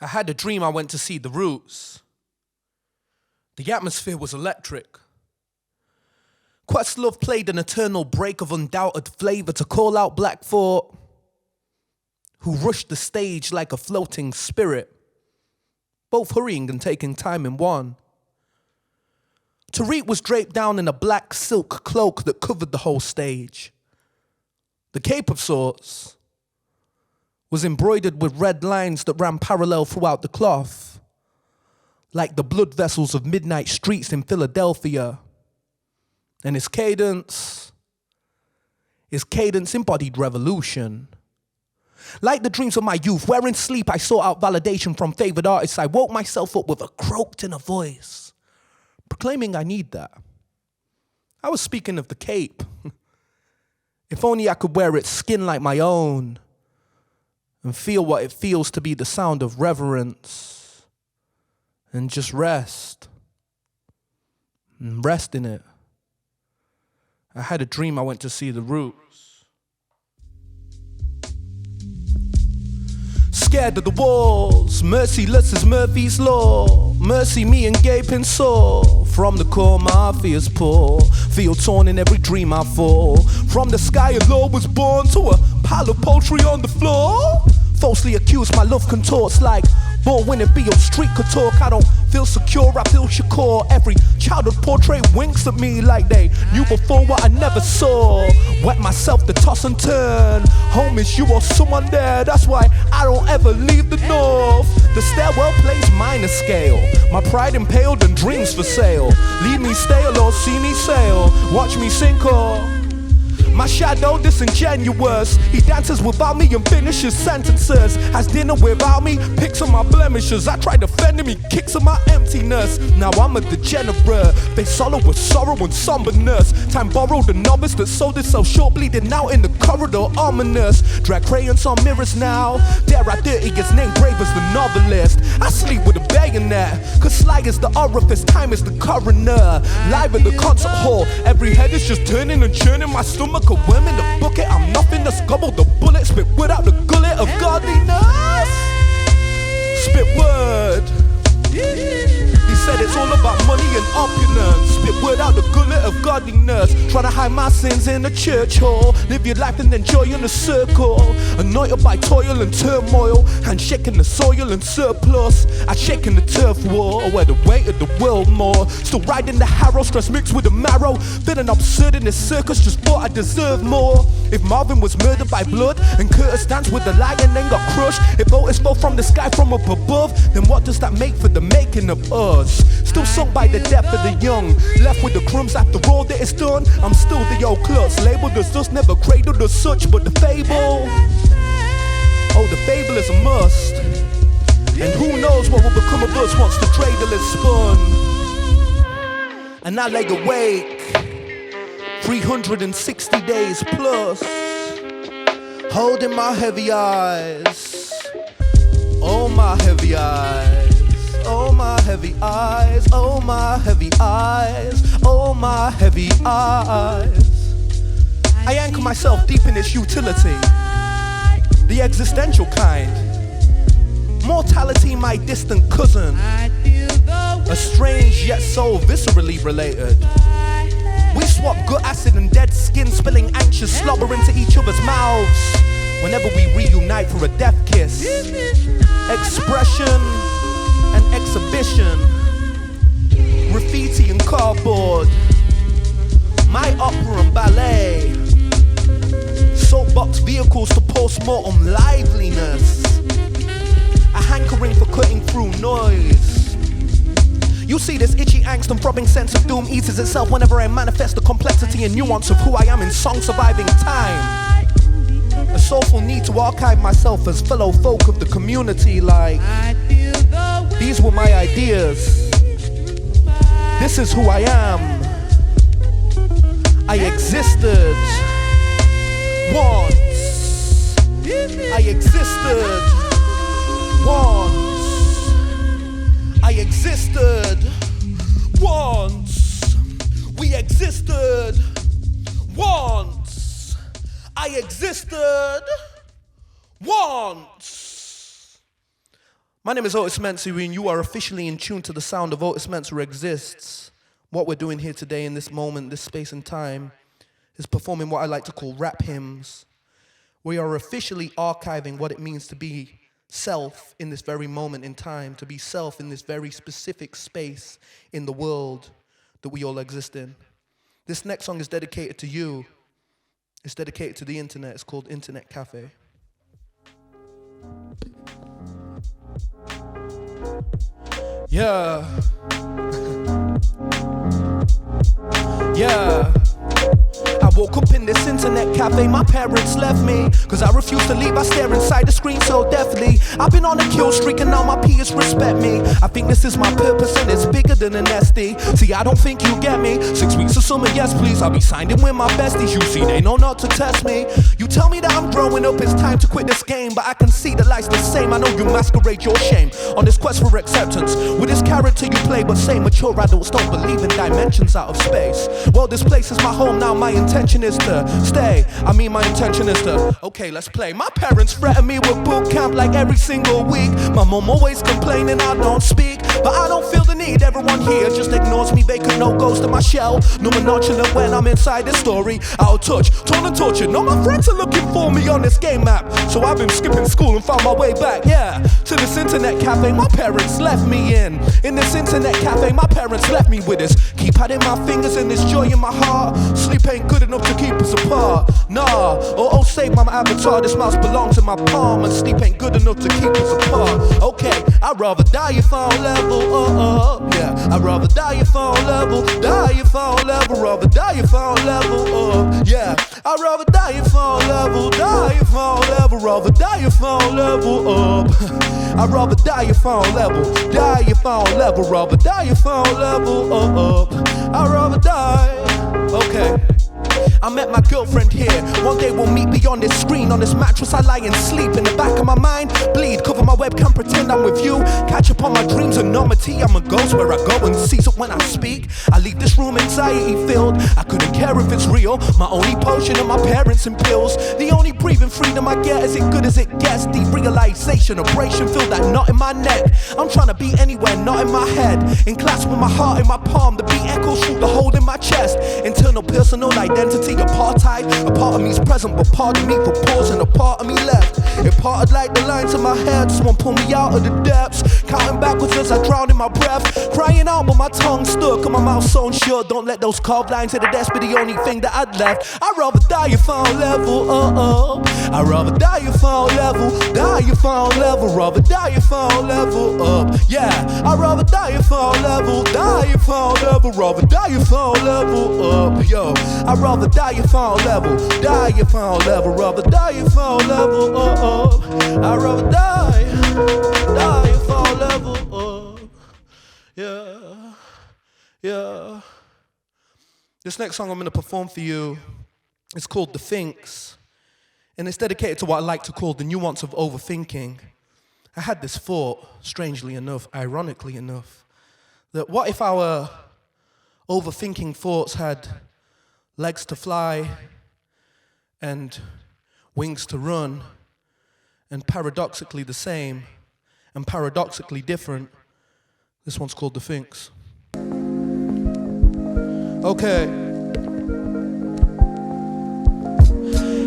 I had a dream I went to see the Roots. The atmosphere was electric. Questlove played an eternal break of undoubted flavor to call out Black Thought, who rushed the stage like a floating spirit, both hurrying and taking time in one. Tariq was draped down in a black silk cloak that covered the whole stage. The cape of sorts was embroidered with red lines that ran parallel throughout the cloth, like the blood vessels of midnight streets in Philadelphia. And his cadence embodied revolution. Like the dreams of my youth, where in sleep I sought out validation from favored artists, I woke myself up with a croaked inner voice, proclaiming I need that. I was speaking of the cape. If only I could wear its skin like my own and feel what it feels to be the sound of reverence and just rest. And rest in it. I had a dream I went to see the Roots. Scared of the walls, merciless as Murphy's Law. Mercy me and gaping sore. From the core my fears pour. Feel torn in every dream I fall. From the sky a law was born to a pile of poultry on the floor. Falsely accused, my love contorts like born when it be on street could talk. I don't feel secure, I feel Shakur. Every childhood portrait winks at me like they knew before what I never saw. Wet myself to toss and turn. Home is you or someone there. That's why I don't ever leave the north. The stairwell plays minor scale. My pride impaled and dreams for sale. Leave me stale or see me sail. Watch me sink or my shadow disingenuous. He dances without me and finishes sentences. Has dinner without me, picks on my blemishes. I try defending me, kicks on my emptiness. Now I'm a degenerate. They solo with sorrow and somberness. Time borrowed a novice that sold itself short, bleeding out in the corridor, ominous. Drag crayons on mirrors now. Dare I dirty his name brave as the novelist. I sleep with a bayonet, cause sly is the orifice, time is the coroner. Live at the concert hall, every head is just turning and churning. My stomach a worm in the bucket, I'm nothing to gobble the bullet. Spit without the gullet of godliness. Spit word. He said it's all about money and opulence. Spit word out the gullet of godliness. Trying to hide my sins in a church hall. Live your life and enjoy in a circle. Anointed by toil and turmoil. Handshaking the soil and surplus. I shake in the turf war, where the weight of the world more. Still riding the harrow, stress mixed with the marrow. Feeling absurd in this circus, just thought I deserved more. If Marvin was murdered by blood and Curtis danced with the lion then got crushed. If Otis fell from the sky from up above, then what does that make for the making of us? Still sunk by the death of the young, left with the crumbs after all that is done. I'm still the old klutz, labeled as dust, never cradled as such. But the fable, oh the fable is a must. And who knows what will become of us once the cradle is spun. And I lay awake 360 days plus, holding my heavy eyes. Oh my heavy eyes. Oh my heavy eyes, oh my heavy eyes, oh my heavy eyes. I anchor myself deep in its utility, the existential kind. Mortality, my distant cousin, estranged yet so viscerally related. We swap gut acid and dead skin, spilling anxious slobber into each other's mouths whenever we reunite for a death kiss. Expression and exhibition, graffiti and cardboard, my opera and ballet, soapbox vehicles to post-mortem liveliness, a hankering for cutting through noise. You see this itchy angst and throbbing sense of doom eases itself whenever I manifest the complexity and nuance of who I am in song surviving time. A soulful need to archive myself as fellow folk of the community, like these were my ideas. This is who I am. I existed once. I existed once. I existed once. We existed once. I existed once. My name is Otis Mensah, and you are officially in tune to the sound of Otis Mensah Exists. What we're doing here today in this moment, this space and time, is performing what I like to call rap hymns. We are officially archiving what it means to be self in this very moment in time, to be self in this very specific space in the world that we all exist in. This next song is dedicated to you. It's dedicated to the internet. It's called Internet Cafe. Yeah. Yeah. I woke up in this internet cafe, my parents left me, cause I refuse to leave, I stare inside the screen so deathly. I've been on a kill streak and now my peers respect me. I think this is my purpose and it's bigger than an SD. See, I don't think you get me. 6 weeks of summer, yes please, I'll be signed in with my besties. You see, they know not to test me. You tell me that I'm growing up, it's time to quit this game, but I can see the life's the same. I know you masquerade your shame on this quest for acceptance with this character you play, but say mature adults don't believe in dimensions out of space. Well, this place is my home now, my intention is to stay. My intention is to, okay, let's play. My parents threaten me with boot camp like every single week. My mom always complaining I don't speak, but I don't feel the need. Everyone here just ignores me, vacant, no ghost in my shell. No more nonchalant when I'm inside this story. Out of touch, torn and tortured. No, my friends are looking for me on this game map, so I've been skipping school and found my way back, yeah, to this internet cafe my parents left me in. In this internet cafe my parents left me with this keypad in my fingers and this joy in my heart. Sleep ain't good enough to keep us apart, nah. Oh, save my avatar, this mouse belongs in my palm, and sleep ain't good enough to keep us apart. Okay, I'd rather die if I don't level, yeah. I'd rather die if I don't level, die if I don't level, rather die if I don't level, yeah. I'd rather die if I don't level, die if I don't level, rather die if I don't level up. I'd rather die if I don't level, die if I don't level, rather die if I don't level up. I'd rather die, okay. I met my girlfriend here. One day we'll meet beyond this screen. On this mattress I lie and sleep. In the back of my mind, bleed. Cover my webcam, pretend I'm with you. Catch up on my dreams, enormity. I'm a ghost where I go and seize it when I speak. I leave this room anxiety filled. I couldn't care if it's real. My only potion are my parents and pills. The only breathing freedom I get is it good as it gets. Deep realization, abrasion, feel that knot in my neck. I'm trying to be anywhere, not in my head. In class with my heart in my palm. The beat echoes through the hole in my chest. Internal personal identity, apartheid. A part of me's present, but pardon me for pausing. A part of me left. It parted like the lines in my head. Someone pull me out of the depths. Counting backwards as I drown in my breath. Crying out but my tongue stuck and my mouth sewn shut. Don't let those carved lines to the desk be the only thing that I'd left. I'd rather die if I don't level, I'd rather die if I don't level, die if I don't level, rather die if I don't level up, yeah. I'd rather die if I don't level, die if I don't level, rather die if I don't level up, yo. I'd rather die if I don't level, die if I don't level, rather die if I don't level up. I'd rather die if I don't level up, yeah, yeah. This next song I'm gonna perform for you is called The Thinks, and it's dedicated to what I like to call the nuance of overthinking. I had this thought, strangely enough, ironically enough, that what if our overthinking thoughts had legs to fly and wings to run, and paradoxically the same and paradoxically different? This one's called The Thinks. Okay.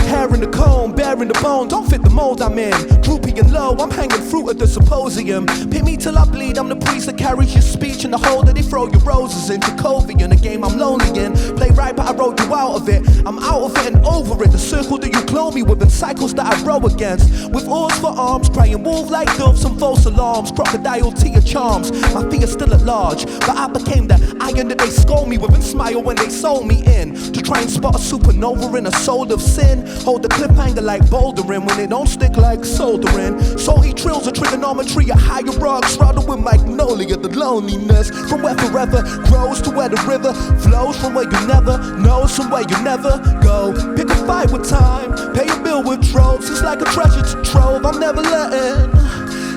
Hair in the comb, bare in the bone, don't fit the mold I'm in. Droopy and low, I'm hanging fruit at the symposium. Pit me till I bleed, I'm the priest that carries your speech in the hole that they throw your roses in. Jacobian, a game I'm lonely in. Play right but I wrote you out of it. I'm out of it and over it. The circle that you clone me with and cycles that I row against. With oars for arms, crying wolf like doves, some false alarms. Crocodile tear charms, my feet are still at large. But I became the iron that they scold me with and smile when they sold me in. To try and spot a supernova in a soul of sin. Hold the cliffhanger like bouldering when it don't stick like soldering. Salty trills of trigonometry, a higher rock shrouded with magnolia. The loneliness from where forever grows to where the river flows. From where you never know, somewhere you never go. Pick a fight with time, pay a bill with tropes. It's like a treasure to trove, I'm never letting.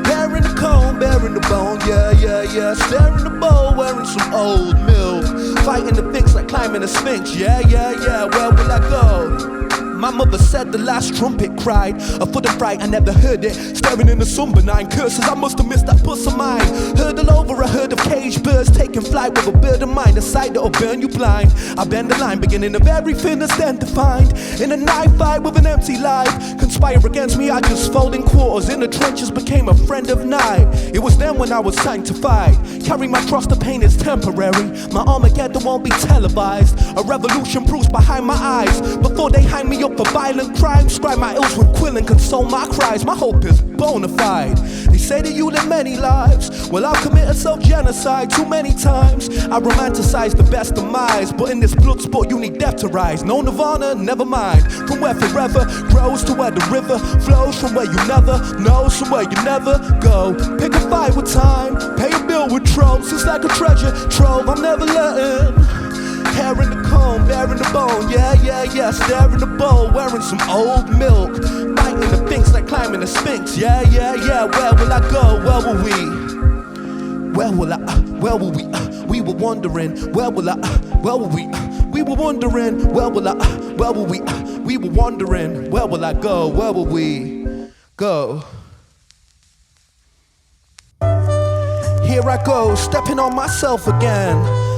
Hair in the comb, bare in the bone, yeah, yeah, yeah. Staring the bowl, wearing some old milk. Fighting the fix like climbing a sphinx, yeah, yeah, yeah. Where will I go? My mother said the last trumpet cried. A foot of fright, I never heard it. Staring in the sun, benign curses, I must have missed that bus of mine. Hurdle over a herd of caged birds, taking flight with a bird of mine. A sight that'll burn you blind. I bend the line, beginning of everything that's then defined. In a knife fight with an empty life, conspire against me, I just fold in quarters. In the trenches, became a friend of night. It was then when I was sanctified. Carry my cross, the pain is temporary. My Armageddon won't be televised. A revolution proves behind my eyes. Before they hang me up for violent crimes, scribe my ills with quill and console my cries. My hope is bona fide. They say that you live many lives. Well, I've committed self-genocide too many times. I romanticize the best demise, but in this blood sport you need death to rise. No nirvana, never mind. From where forever grows to where the river flows. From where you never know, somewhere you never go. Pick a fight with time, pay a bill with tropes. It's like a treasure trove, I'm never letting. Hair in the comb, bearing the bone, yeah, staring the bowl, wearing some old milk, biting the things like climbing the Sphinx, yeah, where will I go, where will we, where will we, we were wondering, where will I, where will we were wondering, where will I, where will we were wondering, where will I go, where will we go. Here I go, stepping on myself again.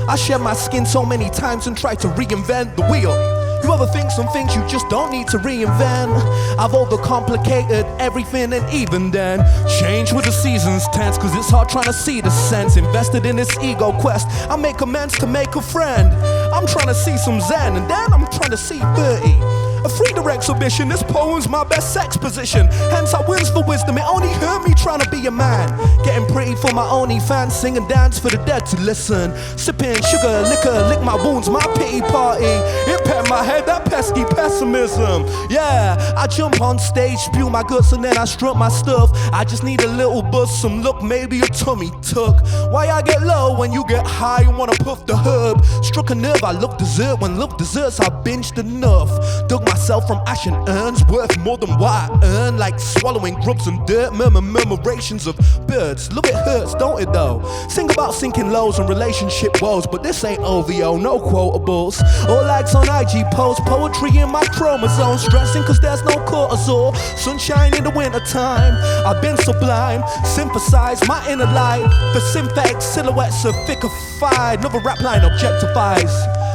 I shed my skin so many times and tried to reinvent the wheel. You ever think some things you just don't need to reinvent? I've overcomplicated everything, and even then change with the seasons tense, cause it's hard trying to see the sense. Invested in this ego quest, I make amends to make a friend. I'm trying to see some zen, and then I'm trying to see 30. A freedom exhibition, this poem's my best sex position. Hence I wins for wisdom, it only hurt me trying to be a man. Getting pretty for my only fans, sing and dance for the dead to listen. Sipping sugar, liquor, lick my wounds, my pity party. It pet my head, that pesky pessimism. Yeah, I jump on stage, spew my guts and then I strut my stuff. I just need a little buzz, some look, maybe a tummy tuck. Why I get low when you get high and wanna puff the herb? Struck a nerve, I love dessert, when love desserts I binged enough. Dug myself from ashen urns, worth more than what I earn. Like swallowing grubs and dirt, murmurations of birds. Look, it hurts, don't it though? Sing about sinking lows and relationship woes, but this ain't OVO, no quotables. Or likes on IG posts, poetry in my chromosomes. Stressing cause there's no cortisol, sunshine in the winter time. I've been sublime, synthesize my inner light. The synthetic silhouettes are thickified. Another rap line objectifies.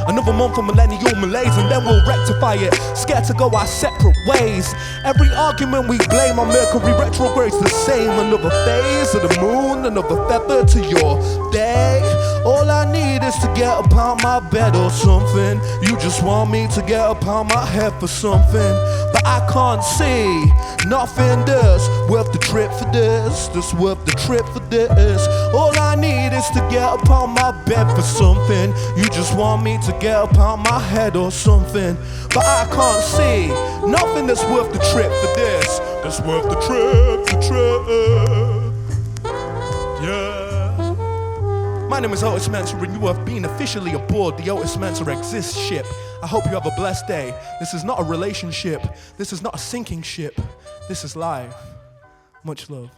Another month of millennial malaise and then we'll rectify it. Scared to go our separate ways. Every argument we blame on Mercury retrograde's the same. Another phase of the moon, another feather to your day. All I need is to get upon my bed or something. You just want me to get upon my head for something. But I can't see nothing that's worth the trip for this. That's worth the trip for this. All I need is to get upon my bed for something. You just want me to get upon my head or something. But I can't see nothing that's worth the trip for this. That's worth the trip, yeah. My name is Otis Mensah and you have been officially aboard the Otis Mensah Exists ship. I hope you have a blessed day. This is not a relationship. This is not a sinking ship. This is life. Much love.